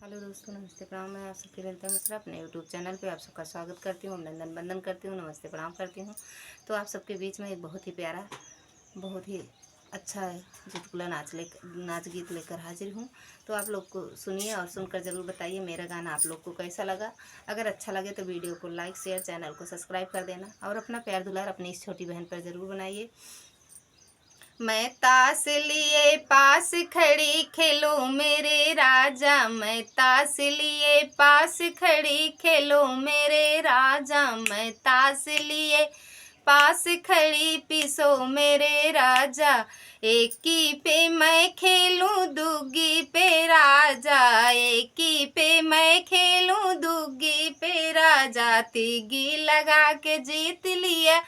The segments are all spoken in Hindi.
हेलो दोस्तों, नमस्ते प्रणाम। मैं आप सबकी ललिता मिश्रा अपने यूट्यूब चैनल पे आप सबका स्वागत करती हूँ, अभिनंदन वंदन करती हूँ, नमस्ते प्रणाम करती हूँ। तो आप सबके बीच में एक बहुत ही प्यारा, बहुत ही अच्छा चुटकुला नाच गीत लेकर हाजिर हूँ। तो आप लोग को सुनिए और सुनकर ज़रूर बताइए मेरा गाना आप लोग को कैसा लगा। अगर अच्छा लगे तो वीडियो को लाइक शेयर, चैनल को सब्सक्राइब कर देना और अपना प्यार दुलार अपनी इस छोटी बहन पर ज़रूर बनाइए। मैं ताश लिए पास खड़ी खेलो मेरे राजा, मैं ताश लिए पास खड़ी खेलो मेरे राजा, मैं ताश लिए पास खड़ी पीसो मेरे राजा। एकी पे मैं खेलूं दूगी पे राजा, एकी पे मैं खेलूं दूगी पे राजा। तीगी लगा के जीत लिया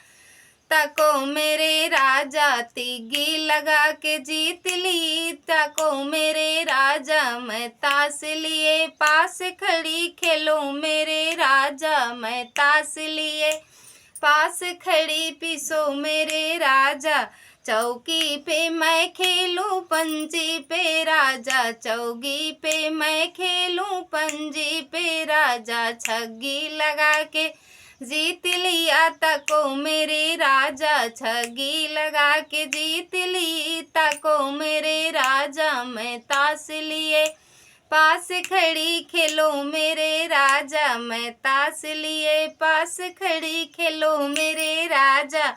तको मेरे राजा, तीगी लगा के जीत ली तको मेरे राजा। मैं ताश लिए पास खड़ी खेलो मेरे राजा, मैं ताश लिए पास खड़ी पीसो मेरे राजा। चौकी पे मैं खेलूं पंजी पे राजा, चौकी पे मैं खेलूं पंजी पे राजा। छग्गी लगा के जीत लिया तको मेरे राजा, छग्गी लगा के जीत ली तको मेरे राजा। मैं ताश लिए पास खड़ी खेलो मेरे राजा, मैं ताश लिए पास खड़ी खेलो मेरे राजा।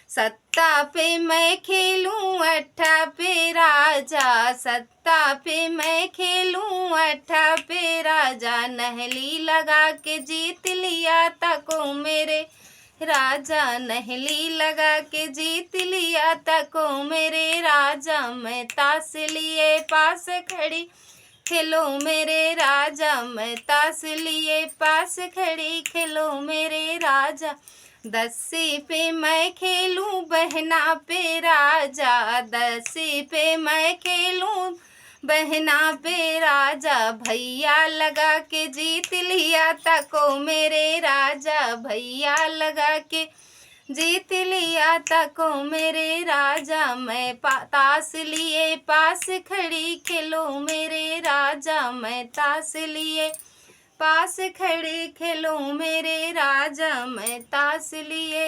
सत्ता पे मैं खेलूं अट्ठा पे राजा, सत्ता पे मैं खेलूं अट्ठा पे राजा। नहली लगा के जीत लिया तको मेरे राजा, नहली लगा के जीत लिया तको मेरे राजा। मैं ताश लिए पास खड़ी खेलो मेरे राजा, मैं ताश लिए पास खड़ी खेलो मेरे राजा। दसी पे मैं खेलूं बहना पे राजा, दसी पे मैं खेलूं बहना पे राजा। भैया लगा के जीत लिया तको मेरे राजा, भैया लगा के जीत लिया तको मेरे राजा। मैं ताश लिए पास खड़ी खेलो मेरे राजा, मैं ताश लिए पास खड़ी खेलो मेरे राजा, मैं ताश लिए